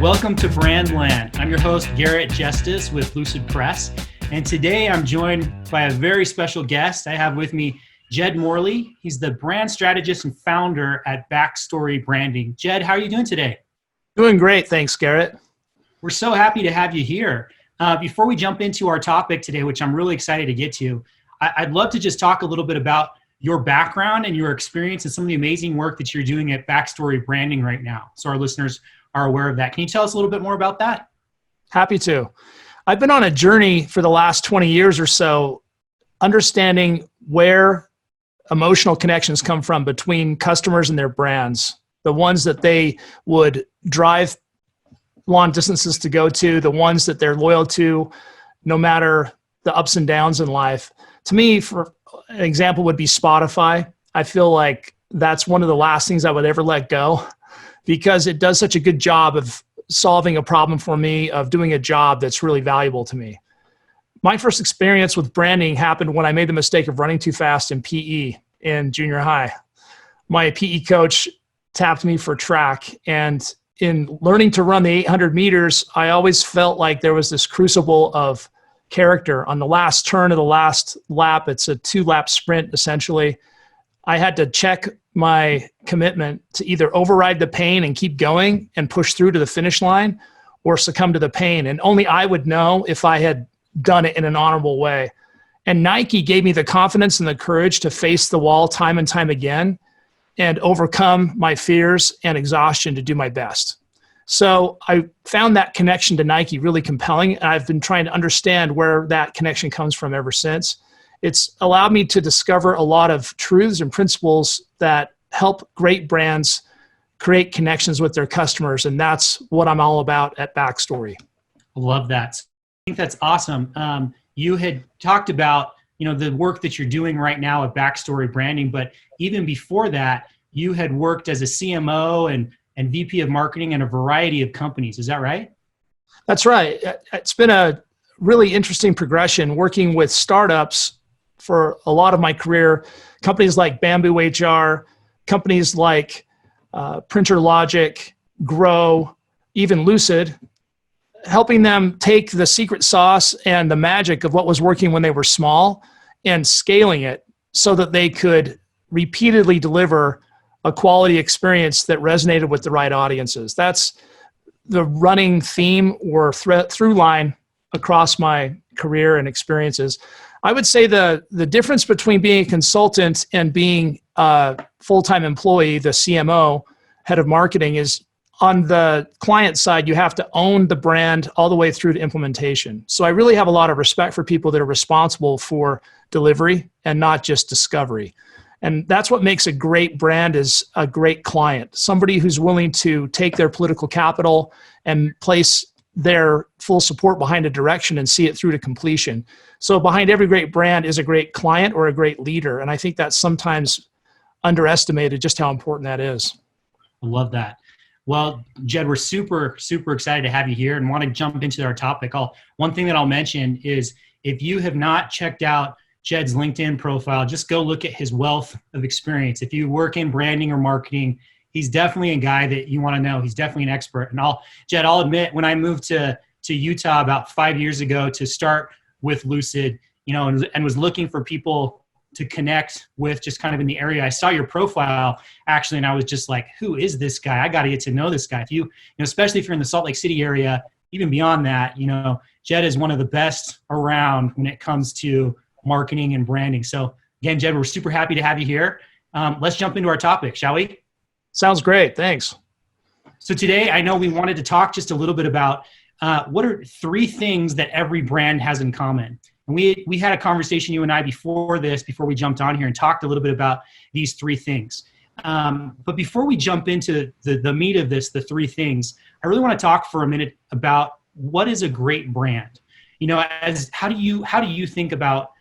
Welcome to Brandland. I'm your host, Garrett Justice with Lucidpress. And today I'm joined by a very special guest. I have with me Jed Morley. He's the brand strategist and founder at Backstory Branding. Jed, how are you doing today? Doing great. Thanks, Garrett. We're so happy to have you here. Before we jump into our topic today, which I'm really excited to get to, I'd love to just talk a little bit about your background and your experience and some of the amazing work that you're doing at Backstory Branding right now, so our listeners are aware of that. Can you tell us a little bit more about that? Happy to. I've been on a journey for the last 20 years or so, understanding where emotional connections come from between customers and their brands, the ones that they would drive long distances to go to, the ones that they're loyal to, no matter the ups and downs in life. To me, for an example would be Spotify. I feel like that's one of the last things I would ever let go, because it does such a good job of solving a problem for me, of doing a job that's really valuable to me. My first experience with branding happened when I made the mistake of running too fast in PE in junior high. My PE coach tapped me for track, and in learning to run the 800 meters, I always felt like there was this crucible of character. On the last turn of the last lap, it's a 2-lap sprint essentially, I had to check my commitment to either override the pain and keep going and push through to the finish line, or succumb to the pain. And only I would know if I had done it in an honorable way. And Nike gave me the confidence and the courage to face the wall time and time again and overcome my fears and exhaustion to do my best. So I found that connection to Nike really compelling, and I've been trying to understand where that connection comes from ever since. It's allowed me to discover a lot of truths and principles that help great brands create connections with their customers, and that's what I'm all about at Backstory. Love that. I think that's awesome. You had talked about, the work that you're doing right now at Backstory Branding, but even before that, you had worked as a CMO and VP of marketing in a variety of companies. Is that right? That's right. It's been a really interesting progression working with startups for a lot of my career. Companies like Bamboo HR, companies like Printer Logic, Grow, even Lucid, helping them take the secret sauce and the magic of what was working when they were small and scaling it so that they could repeatedly deliver a quality experience that resonated with the right audiences. That's the running theme or through line across my career and experiences. I would say the difference between being a consultant and being a full-time employee, the CMO, head of marketing, is on the client side, you have to own the brand all the way through to implementation. So I really have a lot of respect for people that are responsible for delivery and not just discovery. And that's what makes a great brand is a great client, somebody who's willing to take their political capital and place their full support behind a direction and see it through to completion. So behind every great brand is a great client or a great leader. And I think that's sometimes underestimated just how important that is. I love that. Well, Jed, we're super, super excited to have you here and want to jump into our topic. One thing that I'll mention is if you have not checked out Jed's LinkedIn profile, just go look at his wealth of experience. If you work in branding or marketing, he's definitely a guy that you want to know. He's definitely an expert. And Jed, I'll admit, when I moved to Utah about 5 years ago to start with Lucid, and was looking for people to connect with just kind of in the area, I saw your profile actually, and I was just like, who is this guy? I got to get to know this guy. If especially if you're in the Salt Lake City area, even beyond that, Jed is one of the best around when it comes to marketing and branding. So again, Jed, we're super happy to have you here. Let's jump into our topic, shall we? Sounds great. Thanks. So today, I know we wanted to talk just a little bit about what are 3 things that every brand has in common. And we had a conversation, you and I, before we jumped on here and talked a little bit about these 3 things. But before we jump into the meat of this, the 3 things, I really want to talk for a minute about what is a great brand. How do you think about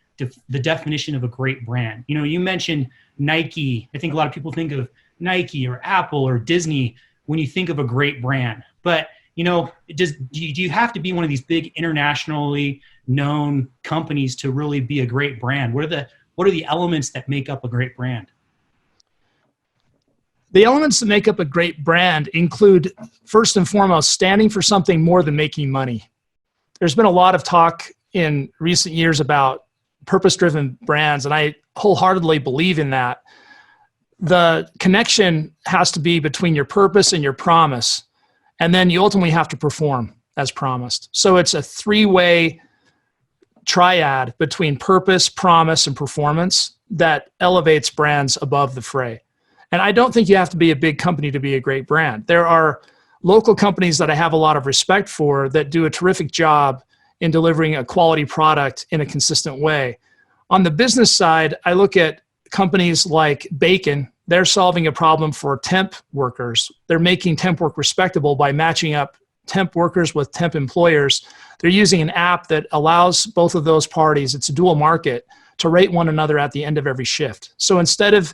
the definition of a great brand? You mentioned Nike. I think a lot of people think of Nike or Apple or Disney when you think of a great brand. But, do you have to be one of these big internationally known companies to really be a great brand? What are the elements that make up a great brand? The elements that make up a great brand include, first and foremost, standing for something more than making money. There's been a lot of talk in recent years about purpose-driven brands, and I wholeheartedly believe in that. The connection has to be between your purpose and your promise, and then you ultimately have to perform as promised. So it's a three-way triad between purpose, promise, and performance that elevates brands above the fray. And I don't think you have to be a big company to be a great brand. There are local companies that I have a lot of respect for that do a terrific job in delivering a quality product in a consistent way. On the business side, I look at companies like Bacon. They're solving a problem for temp workers. They're making temp work respectable by matching up temp workers with temp employers. They're using an app that allows both of those parties, it's a dual market, to rate one another at the end of every shift. So instead of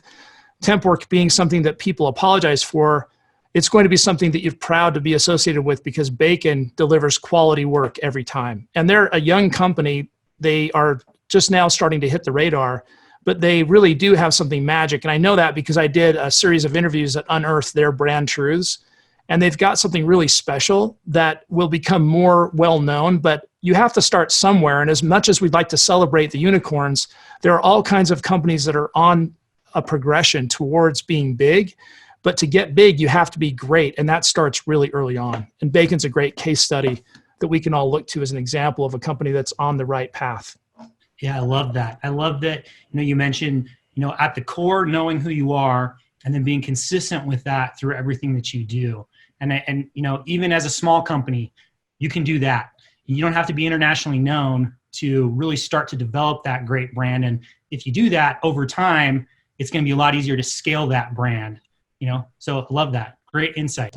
temp work being something that people apologize for, it's going to be something that you're proud to be associated with because Bacon delivers quality work every time. And they're a young company. They are just now starting to hit the radar, but they really do have something magic. And I know that because I did a series of interviews that unearthed their brand truths. And they've got something really special that will become more well-known, but you have to start somewhere. And as much as we'd like to celebrate the unicorns, there are all kinds of companies that are on a progression towards being big. But to get big, you have to be great. And that starts really early on. And Bacon's a great case study that we can all look to as an example of a company that's on the right path. Yeah, I love that. I love that, you mentioned, at the core, knowing who you are and then being consistent with that through everything that you do. And even as a small company, you can do that. You don't have to be internationally known to really start to develop that great brand. And if you do that over time, it's going to be a lot easier to scale that brand, So I love that. Great insight.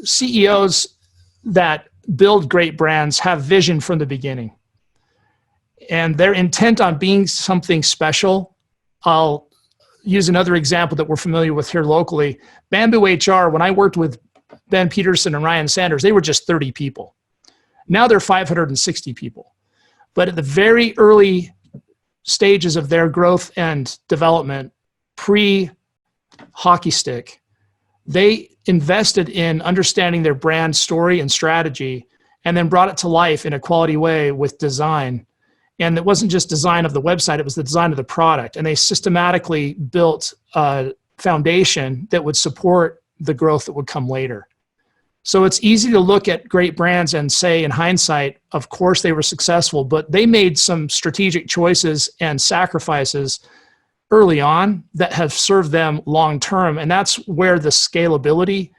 CEOs that build great brands have vision from the beginning. And they're intent on being something special. I'll use another example that we're familiar with here locally. Bamboo HR, when I worked with Ben Peterson and Ryan Sanders, they were just 30 people. Now they're 560 people. But at the very early stages of their growth and development, pre-hockey stick, they invested in understanding their brand story and strategy and then brought it to life in a quality way with design. And it wasn't just design of the website, it was the design of the product. And they systematically built a foundation that would support the growth that would come later. So it's easy to look at great brands and say in hindsight, of course they were successful, but they made some strategic choices and sacrifices early on that have served them long term. And that's where the scalability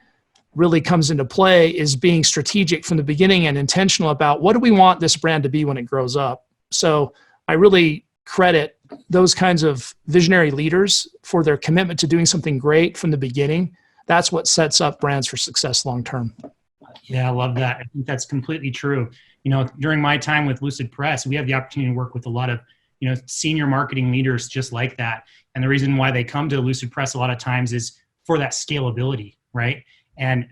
really comes into play, is being strategic from the beginning and intentional about what do we want this brand to be when it grows up. So I really credit those kinds of visionary leaders for their commitment to doing something great from the beginning. That's what sets up brands for success long term. Yeah, I love that. I think that's completely true. During my time with Lucidpress, we have the opportunity to work with a lot of senior marketing leaders just like that. And the reason why they come to Lucidpress a lot of times is for that scalability, right?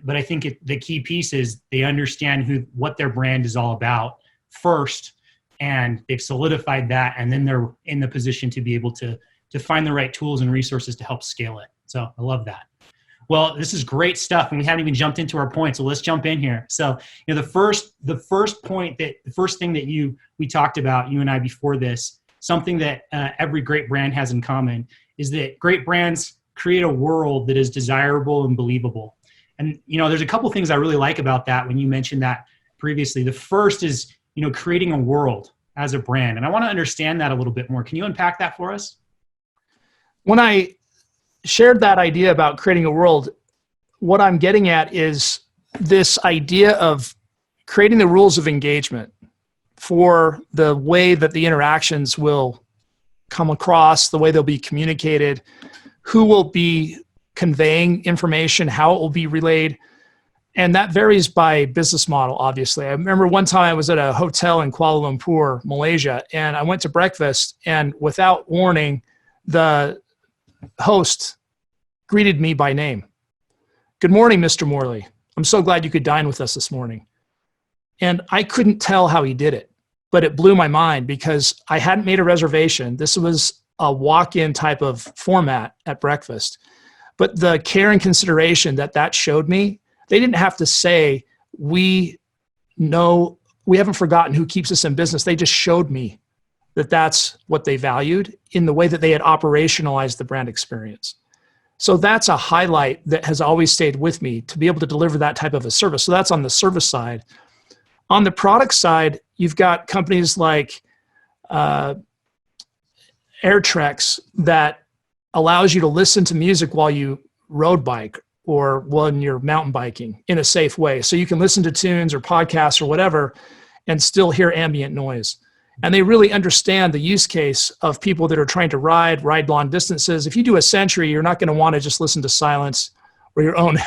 But I think the key piece is they understand what their brand is all about first, and they've solidified that, and then they're in the position to be able to find the right tools and resources to help scale it. So I love that. Well, this is great stuff, and we haven't even jumped into our point, so let's jump in here. So, the first thing that we talked about, you and I, before this, something that every great brand has in common is that great brands create a world that is desirable and believable. And there's a couple things I really like about that when you mentioned that previously. The first is creating a world as a brand, and I want to understand that a little bit more. Can you unpack that for us? When I shared that idea about creating a world, what I'm getting at is this idea of creating the rules of engagement for the way that the interactions will come across, the way they'll be communicated, who will be conveying information, how it will be relayed. And that varies by business model, obviously. I remember one time I was at a hotel in Kuala Lumpur, Malaysia, and I went to breakfast, and without warning, the host greeted me by name. "Good morning, Mr. Morley. I'm so glad you could dine with us this morning." And I couldn't tell how he did it, but it blew my mind because I hadn't made a reservation. This was a walk-in type of format at breakfast. But the care and consideration that showed me, they didn't have to say, we haven't forgotten who keeps us in business. They just showed me that that's what they valued in the way that they had operationalized the brand experience. So that's a highlight that has always stayed with me, to be able to deliver that type of a service. So that's on the service side. On the product side, you've got companies like AirTrex that allows you to listen to music while you road bike or when you're mountain biking in a safe way. So you can listen to tunes or podcasts or whatever and still hear ambient noise. And they really understand the use case of people that are trying to ride long distances. If you do a century, you're not going to want to just listen to silence or your own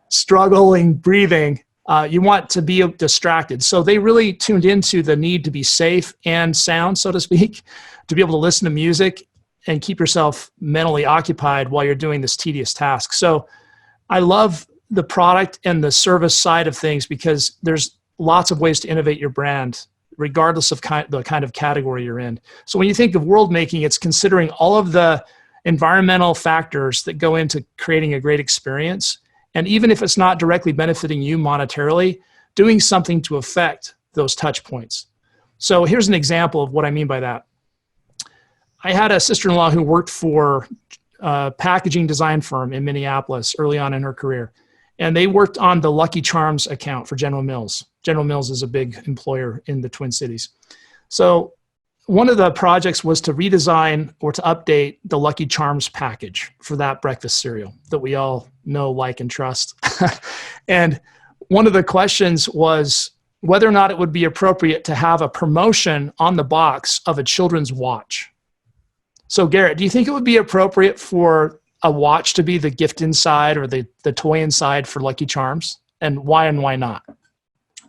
struggling breathing. You want to be distracted. So they really tuned into the need to be safe and sound, so to speak, to be able to listen to music and keep yourself mentally occupied while you're doing this tedious task. So I love the product and the service side of things, because there's lots of ways to innovate your brand, regardless of the kind of category you're in. So when you think of world making, it's considering all of the environmental factors that go into creating a great experience. And even if it's not directly benefiting you monetarily, doing something to affect those touch points. So here's an example of what I mean by that. I had a sister-in-law who worked for a packaging design firm in Minneapolis early on in her career. And they worked on the Lucky Charms account for General Mills. General Mills is a big employer in the Twin Cities. So one of the projects was to redesign or to update the Lucky Charms package for that breakfast cereal that we all know, like, and trust. And one of the questions was whether or not it would be appropriate to have a promotion on the box of a children's watch. So Garrett, do you think it would be appropriate for a watch to be the gift inside or the toy inside for Lucky Charms? And why not?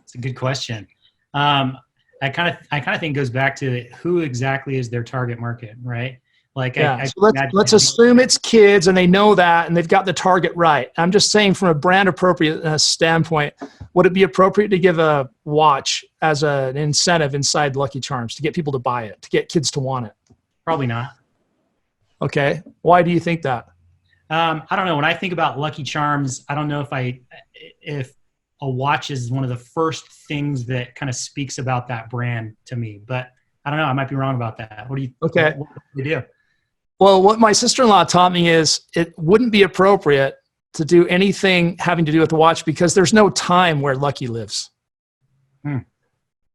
It's a good question. I kind of think it goes back to who exactly is their target market, right? Like, yeah. So let's assume it's kids and they know that and they've got the target right. I'm just saying, from a brand appropriateness standpoint, would it be appropriate to give a watch as an incentive inside Lucky Charms to get people to buy it, to get kids to want it? Probably not. Okay. Why do you think that? I don't know. When I think about Lucky Charms, I don't know if a watch is one of the first things that kind of speaks about that brand to me, but I don't know. I might be wrong about that. What do you what do you do? Well, what my sister-in-law taught me is it wouldn't be appropriate to do anything having to do with the watch, because there's no time where Lucky lives.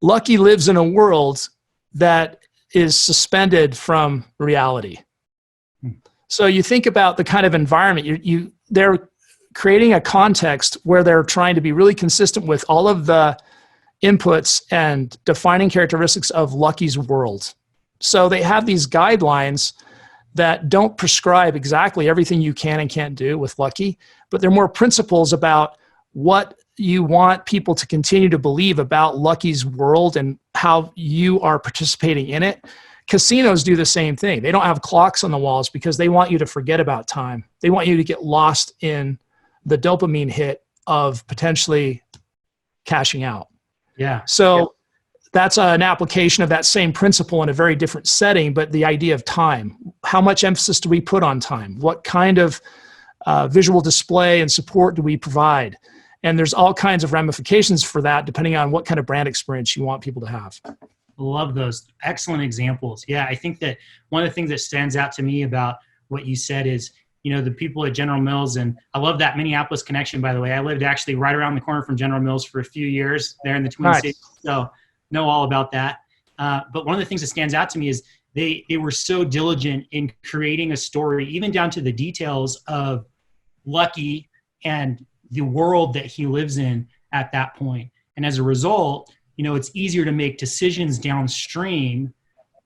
Lucky lives in a world that is suspended from reality. So you think about the kind of environment they're creating a context where they're trying to be really consistent with all of the inputs and defining characteristics of Lucky's world. So they have these guidelines that don't prescribe exactly everything you can and can't do with Lucky, but they're more principles about what you want people to continue to believe about Lucky's world and how you are participating in it. Casinos do the same thing. They don't have clocks on the walls because they want you to forget about time. They want you to get lost in the dopamine hit of potentially cashing out. Yeah. So that's an application of that same principle in a very different setting, but the idea of time. How much emphasis do we put on time? What kind of visual display and support do we provide? And there's all kinds of ramifications for that depending on what kind of brand experience you want people to have. Love those. Excellent examples. Yeah, I think that one of the things that stands out to me about what you said is, the people at General Mills, and I love that Minneapolis connection, by the way. I lived actually right around the corner from General Mills for a few years there in the Twin Cities, so know all about that. But one of the things that stands out to me is they were so diligent in creating a story, even down to the details of Lucky and the world that he lives in at that point. And as a result, it's easier to make decisions downstream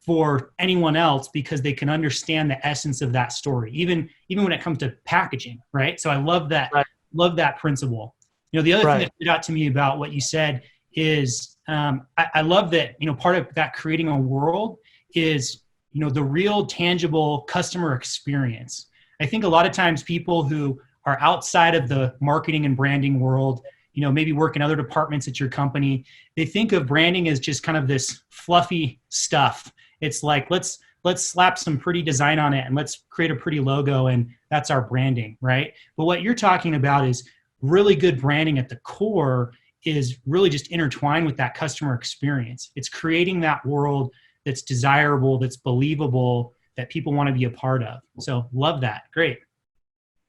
for anyone else because they can understand the essence of that story, even when it comes to packaging, right? So I love that. Right. Love that principle. The other thing that stood out to me about what you said is I love that, part of that creating a world is, the real tangible customer experience. I think a lot of times people who are outside of the marketing and branding world, maybe work in other departments at your company, they think of branding as just kind of this fluffy stuff. It's like, let's let's slap some pretty design on it and let's create a pretty logo, and that's our branding, right? But what you're talking about is really good branding at the core is really just intertwined with that customer experience. It's creating that world that's desirable, that's believable, that people want to be a part of. So love that. Great.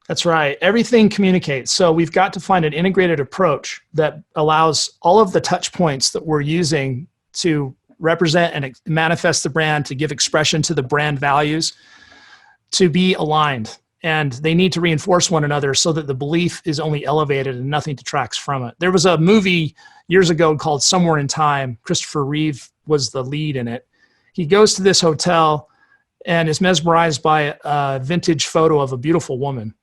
That's right. Everything communicates. So we've got to find an integrated approach that allows all of the touch points that we're using to represent and manifest the brand, to give expression to the brand values, to be aligned. And they need to reinforce one another so that the belief is only elevated and nothing detracts from it. There was a movie years ago called Somewhere in Time. Christopher Reeve was the lead in it. He goes to this hotel and is mesmerized by a vintage photo of a beautiful woman.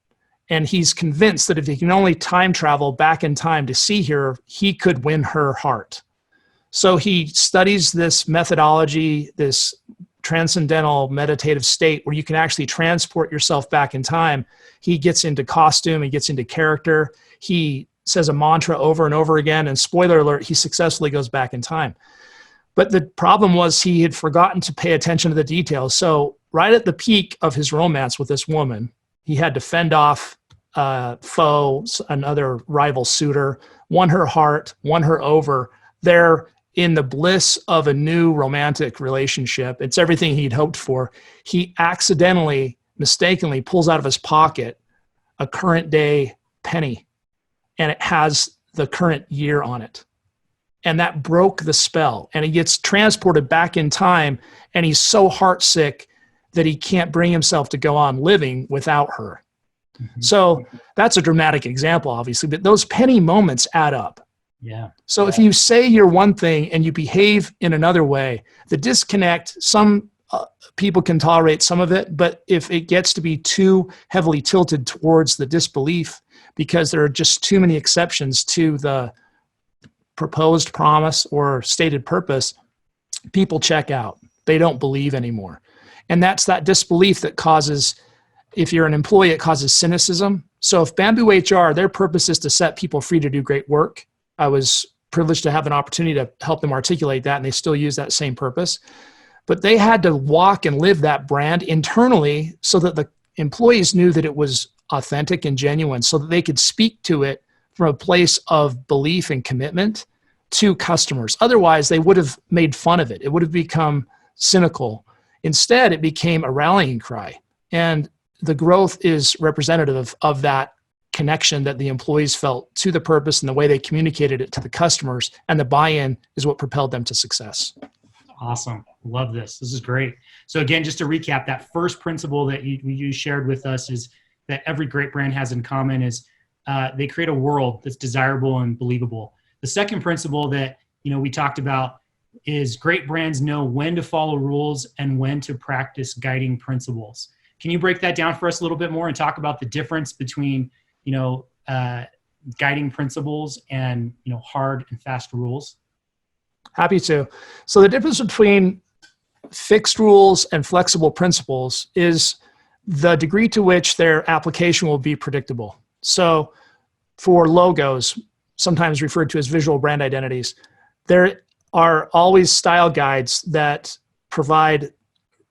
And he's convinced that if he can only time travel back in time to see her, he could win her heart. So he studies this methodology, this transcendental meditative state where you can actually transport yourself back in time. He gets into costume, he gets into character, he says a mantra over and over again, and spoiler alert, he successfully goes back in time. But the problem was he had forgotten to pay attention to the details. So right at the peak of his romance with this woman, he had to fend off foe, another rival suitor, won her heart, won her over. They're in the bliss of a new romantic relationship. It's everything he'd hoped for. He accidentally, mistakenly pulls out of his pocket a current day penny, and it has the current year on it. And that broke the spell. And he gets transported back in time, and he's so heartsick that he can't bring himself to go on living without her. Mm-hmm. So that's a dramatic example, obviously, but those penny moments add up. Yeah. So if you say you're one thing and you behave in another way, the disconnect, some people can tolerate some of it, but if it gets to be too heavily tilted towards the disbelief because there are just too many exceptions to the proposed promise or stated purpose, people check out. They don't believe anymore. And that's that disbelief that causes, if you're an employee, it causes cynicism. So if Bamboo HR, their purpose is to set people free to do great work. I was privileged to have an opportunity to help them articulate that, and they still use that same purpose. But they had to walk and live that brand internally so that the employees knew that it was authentic and genuine, so that they could speak to it from a place of belief and commitment to customers. Otherwise, they would have made fun of it. It would have become cynical. Instead, it became a rallying cry. And the growth is representative of that connection that the employees felt to the purpose and the way they communicated it to the customers, and the buy-in is what propelled them to success. Awesome. Love this. This is great. So again, just to recap, that first principle that you shared with us is that every great brand has in common is they create a world that's desirable and believable. The second principle that we talked about is great brands know when to follow rules and when to practice guiding principles. Can you break that down for us a little bit more and talk about the difference between guiding principles and, hard and fast rules? Happy to. So the difference between fixed rules and flexible principles is the degree to which their application will be predictable. So for logos, sometimes referred to as visual brand identities, there are always style guides that provide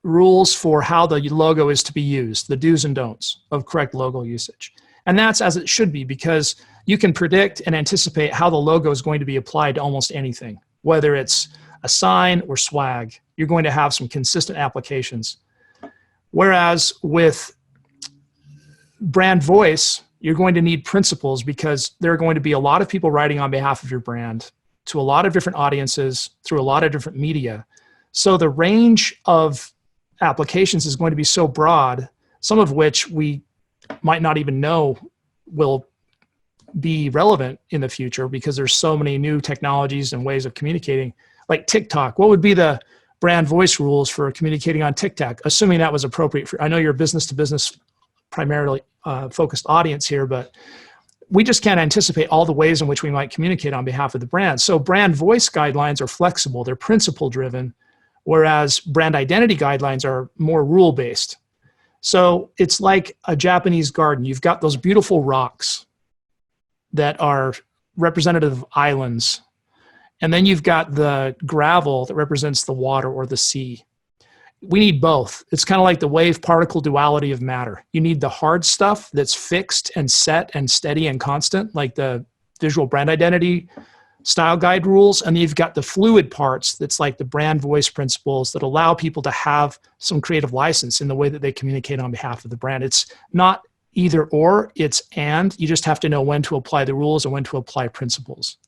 rules for how the logo is to be used, the do's and don'ts of correct logo usage. And that's as it should be, because you can predict and anticipate how the logo is going to be applied to almost anything, whether it's a sign or swag. You're going to have some consistent applications. Whereas with brand voice, you're going to need principles, because there are going to be a lot of people writing on behalf of your brand to a lot of different audiences through a lot of different media. So the range of applications is going to be so broad, some of which we might not even know will be relevant in the future, because there's so many new technologies and ways of communicating. Like TikTok, what would be the brand voice rules for communicating on TikTok, assuming that was appropriate for, I know you're business to business primarily focused audience here, but we just can't anticipate all the ways in which we might communicate on behalf of the brand. So brand voice guidelines are flexible, they're principle driven, whereas brand identity guidelines are more rule based. So it's like a Japanese garden. You've got those beautiful rocks that are representative of islands. And then you've got the gravel that represents the water or the sea. we need both. It's kind of like the wave particle duality of matter. You need the hard stuff that's fixed and set and steady and constant, like the visual brand identity style guide rules. And you've got the fluid parts that's like the brand voice principles that allow people to have some creative license in the way that they communicate on behalf of the brand. It's not either or, it's and. You just have to know when to apply the rules and when to apply principles.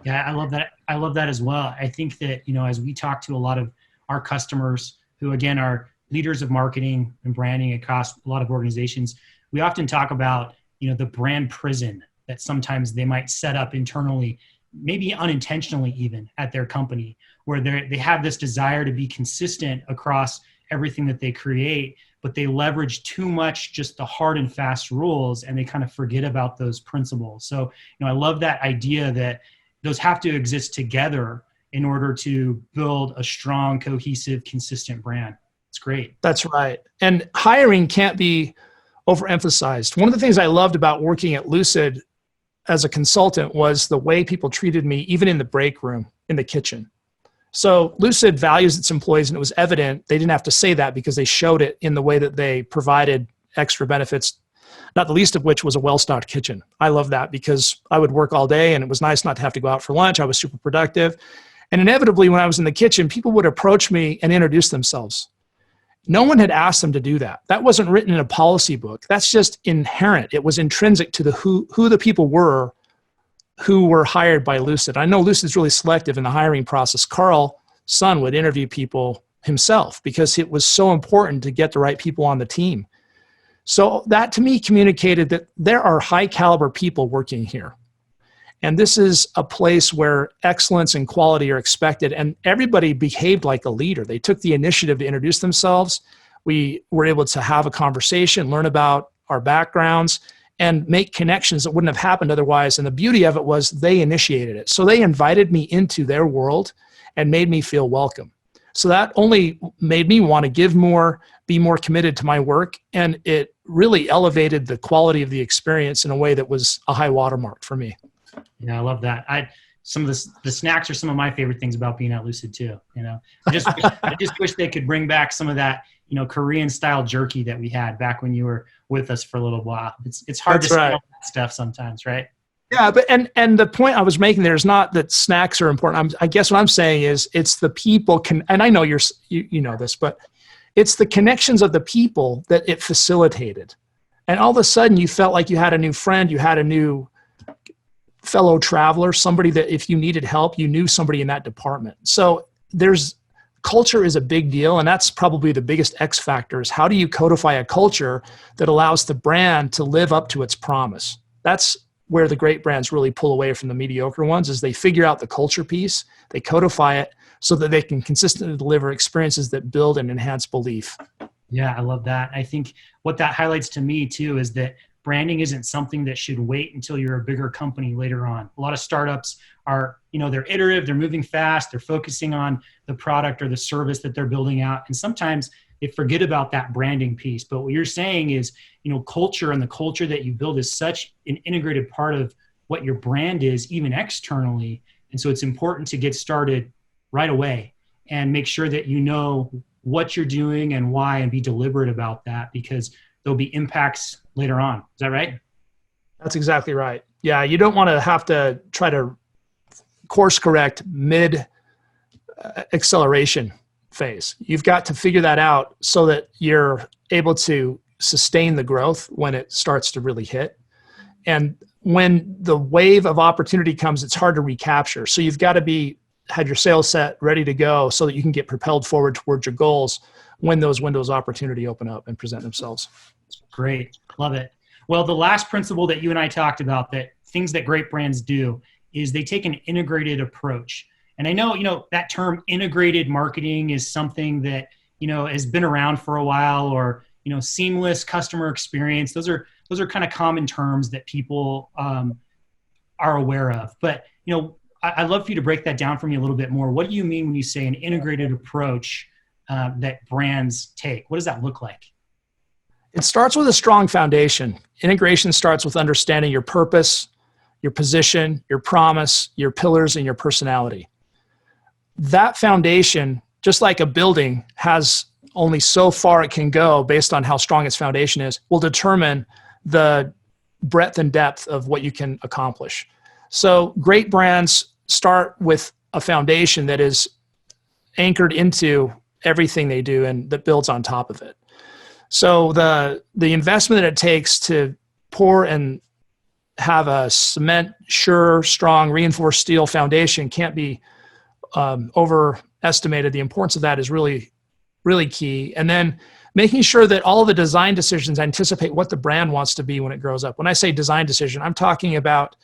Yeah, I love that. I love that as well. I think that, as we talk to a lot of our customers who, again, are leaders of marketing and branding across a lot of organizations, we often talk about, the brand prison that sometimes they might set up internally, maybe unintentionally even at their company, where they have this desire to be consistent across everything that they create, but they leverage too much just the hard and fast rules, and they kind of forget about those principles. So, I love that idea that those have to exist together in order to build a strong, cohesive, consistent brand. It's great. That's right. And hiring can't be overemphasized. One of the things I loved about working at Lucid as a consultant was the way people treated me, even in the break room, in the kitchen. So Lucid values its employees, and it was evident. They didn't have to say that because they showed it in the way that they provided extra benefits, not the least of which was a well-stocked kitchen. I love that because I would work all day and it was nice not to have to go out for lunch. I was super productive. And inevitably, when I was in the kitchen, people would approach me and introduce themselves. No one had asked them to do that. That wasn't written in a policy book. That's just inherent. It was intrinsic to the who the people were who were hired by Lucid. I know Lucid's really selective in the hiring process. Carl Sun would interview people himself because it was so important to get the right people on the team. So that to me communicated that there are high caliber people working here. And this is a place where excellence and quality are expected. And everybody behaved like a leader. They took the initiative to introduce themselves. We were able to have a conversation, learn about our backgrounds, and make connections that wouldn't have happened otherwise. And the beauty of it was they initiated it. So they invited me into their world and made me feel welcome. So that only made me want to give more, be more committed to my work. And it really elevated the quality of the experience in a way that was a high watermark for me. Yeah, I love that. Some of the snacks are some of my favorite things about being at Lucid too. I just wish they could bring back some of that, Korean style jerky that we had back when you were with us for a little while. It's hard to smell that stuff sometimes, right? Yeah, but and the point I was making there is not that snacks are important. I guess what I'm saying is it's the people and I know you know this, but it's the connections of the people that it facilitated. And all of a sudden you felt like you had a new friend, you had a new fellow traveler, somebody that if you needed help, you knew somebody in that department. So culture is a big deal. And that's probably the biggest X factor is how do you codify a culture that allows the brand to live up to its promise? That's where the great brands really pull away from the mediocre ones is they figure out the culture piece, they codify it so that they can consistently deliver experiences that build and enhance belief. Yeah, I love that. I think what that highlights to me too is that branding isn't something that should wait until you're a bigger company later on. A lot of startups are, they're iterative, they're moving fast, they're focusing on the product or the service that they're building out. And sometimes they forget about that branding piece. But what you're saying is, culture and the culture that you build is such an integrated part of what your brand is, even externally. And so it's important to get started right away and make sure that you know what you're doing and why and be deliberate about that because there'll be impacts later on. Is that right? That's exactly right. Yeah, you don't want to have to try to course correct mid acceleration phase. You've got to figure that out so that you're able to sustain the growth when it starts to really hit. And when the wave of opportunity comes, it's hard to recapture. So you've got to had your sales set ready to go so that you can get propelled forward towards your goals when those windows of opportunity open up and present themselves. Great. Love it. Well, the last principle that you and I talked about, that things that great brands do, is they take an integrated approach. And I know, that term integrated marketing is something that, has been around for a while, or, seamless customer experience. Those are kind of common terms that people are aware of. But, I'd love for you to break that down for me a little bit more. What do you mean when you say an integrated approach that brands take? What does that look like? It starts with a strong foundation. Integration starts with understanding your purpose, your position, your promise, your pillars, and your personality. That foundation, just like a building, has only so far it can go based on how strong its foundation is, will determine the breadth and depth of what you can accomplish. So great brands start with a foundation that is anchored into everything they do and that builds on top of it. So the investment that it takes to pour and have a cement, sure, strong, reinforced steel foundation can't be overestimated. The importance of that is really, really key. And then making sure that all of the design decisions anticipate what the brand wants to be when it grows up. When I say design decision, I'm talking about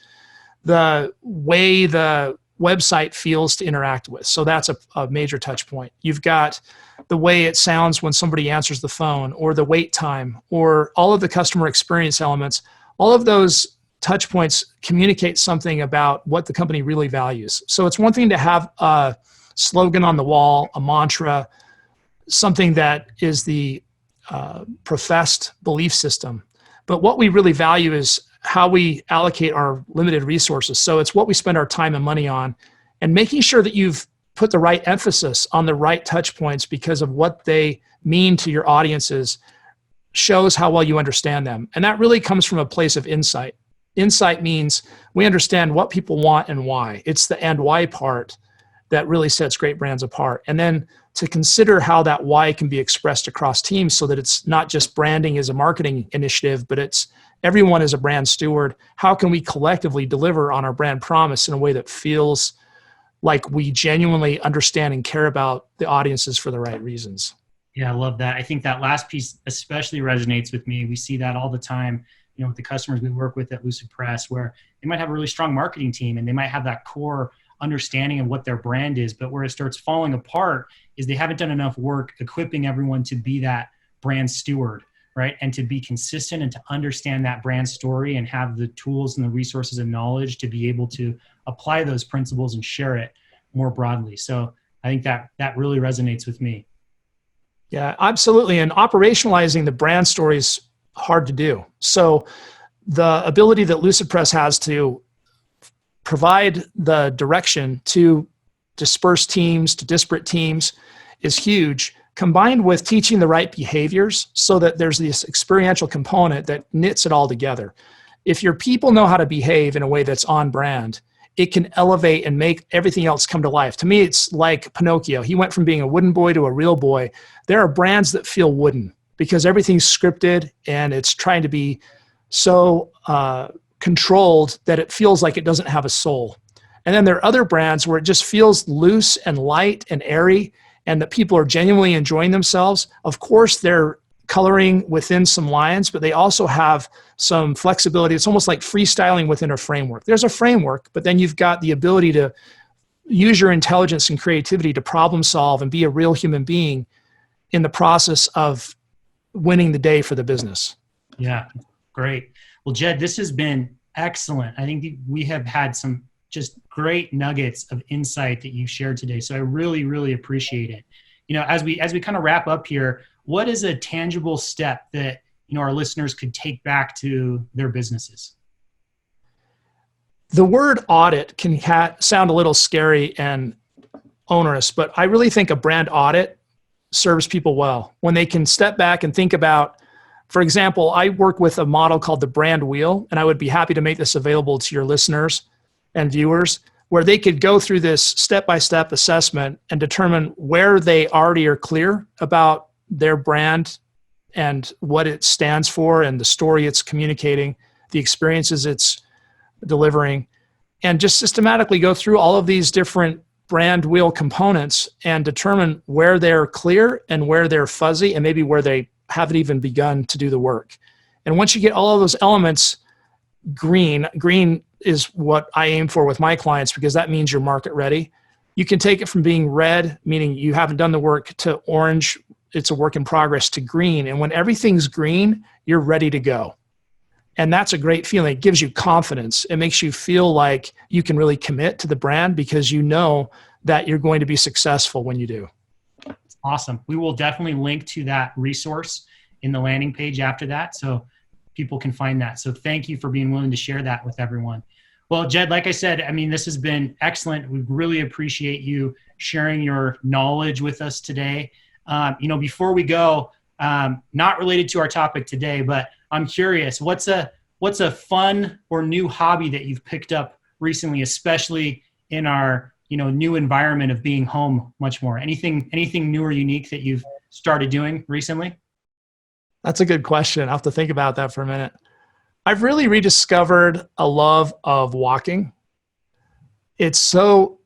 the way the website feels to interact with. So that's a major touch point. You've got the way it sounds when somebody answers the phone, or the wait time, or all of the customer experience elements. All of those touch points communicate something about what the company really values. So it's one thing to have a slogan on the wall, a mantra, something that is the professed belief system. But what we really value is how we allocate our limited resources. So it's what we spend our time and money on, and making sure that you've put the right emphasis on the right touch points because of what they mean to your audiences shows how well you understand them. And that really comes from a place of insight. Insight means we understand what people want and why. It's the and why part that really sets great brands apart. And then to consider how that why can be expressed across teams so that it's not just branding as a marketing initiative, but it's everyone is a brand steward. How can we collectively deliver on our brand promise in a way that feels like we genuinely understand and care about the audiences for the right reasons? Yeah, I love that. I think that last piece especially resonates with me. We see that all the time, with the customers we work with at Lucidpress, where they might have a really strong marketing team and they might have that core understanding of what their brand is, but where it starts falling apart is they haven't done enough work equipping everyone to be that brand steward, right? And to be consistent and to understand that brand story and have the tools and the resources and knowledge to be able to apply those principles and share it more broadly. So I think that really resonates with me. Yeah, absolutely. And operationalizing the brand story is hard to do. So the ability that Lucidpress has to provide the direction to dispersed teams, to disparate teams is huge, combined with teaching the right behaviors so that there's this experiential component that knits it all together. If your people know how to behave in a way that's on brand, it can elevate and make everything else come to life. To me, it's like Pinocchio. He went from being a wooden boy to a real boy. There are brands that feel wooden because everything's scripted and it's trying to be so controlled that it feels like it doesn't have a soul. And then there are other brands where it just feels loose and light and airy and that people are genuinely enjoying themselves. Of course, they're coloring within some lines, but they also have some flexibility. It's almost like freestyling within a framework. There's a framework, but then you've got the ability to use your intelligence and creativity to problem solve and be a real human being in the process of winning the day for the business. Yeah, great. Well, Jed, this has been excellent. I think we have had some just great nuggets of insight that you've shared today. So I really, really appreciate it. As we kind of wrap up here, what is a tangible step that our listeners could take back to their businesses? The word audit can sound a little scary and onerous, but I really think a brand audit serves people well when they can step back and think about, for example, I work with a model called the brand wheel, and I would be happy to make this available to your listeners and viewers, where they could go through this step-by-step assessment and determine where they already are clear about their brand and what it stands for and the story it's communicating, the experiences it's delivering, and just systematically go through all of these different brand wheel components and determine where they're clear and where they're fuzzy and maybe where they haven't even begun to do the work. And once you get all of those elements green is what I aim for with my clients because that means you're market ready. You can take it from being red, meaning you haven't done the work, to orange, it's a work in progress, to green. And when everything's green, you're ready to go. And that's a great feeling. It gives you confidence. It makes you feel like you can really commit to the brand because you know that you're going to be successful when you do. Awesome. We will definitely link to that resource in the landing page after that so people can find that. So thank you for being willing to share that with everyone. Well, Jed, like I said, this has been excellent. We really appreciate you sharing your knowledge with us today. Before we go, not related to our topic today, but I'm curious, what's a fun or new hobby that you've picked up recently, especially in our new environment of being home much more? Anything new or unique that you've started doing recently? That's a good question. I'll have to think about that for a minute. I've really rediscovered a love of walking. It's so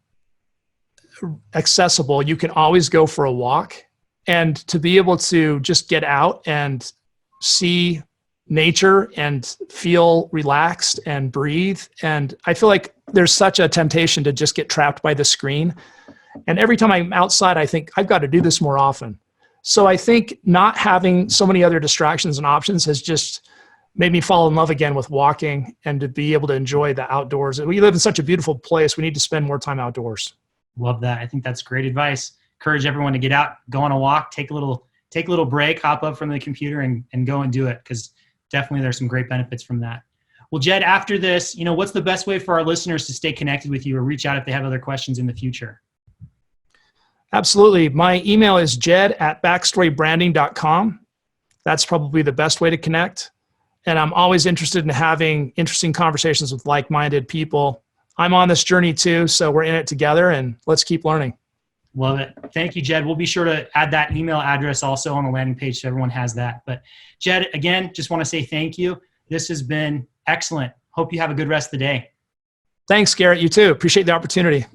accessible. You can always go for a walk, and to be able to just get out and see nature and feel relaxed and breathe. And I feel like there's such a temptation to just get trapped by the screen. And every time I'm outside, I think I've got to do this more often. So I think not having so many other distractions and options has just made me fall in love again with walking and to be able to enjoy the outdoors. We live in such a beautiful place. We need to spend more time outdoors. Love that. I think that's great advice. Encourage everyone to get out, go on a walk, take a little break, hop up from the computer and go and do it, because definitely there's some great benefits from that. Well, Jed, after this, what's the best way for our listeners to stay connected with you or reach out if they have other questions in the future? Absolutely. My email is jed@backstorybranding.com. That's probably the best way to connect. And I'm always interested in having interesting conversations with like-minded people. I'm on this journey too, so we're in it together, and let's keep learning. Love it. Thank you, Jed. We'll be sure to add that email address also on the landing page so everyone has that. But Jed, again, just want to say thank you. This has been excellent. Hope you have a good rest of the day. Thanks, Garrett. You too. Appreciate the opportunity.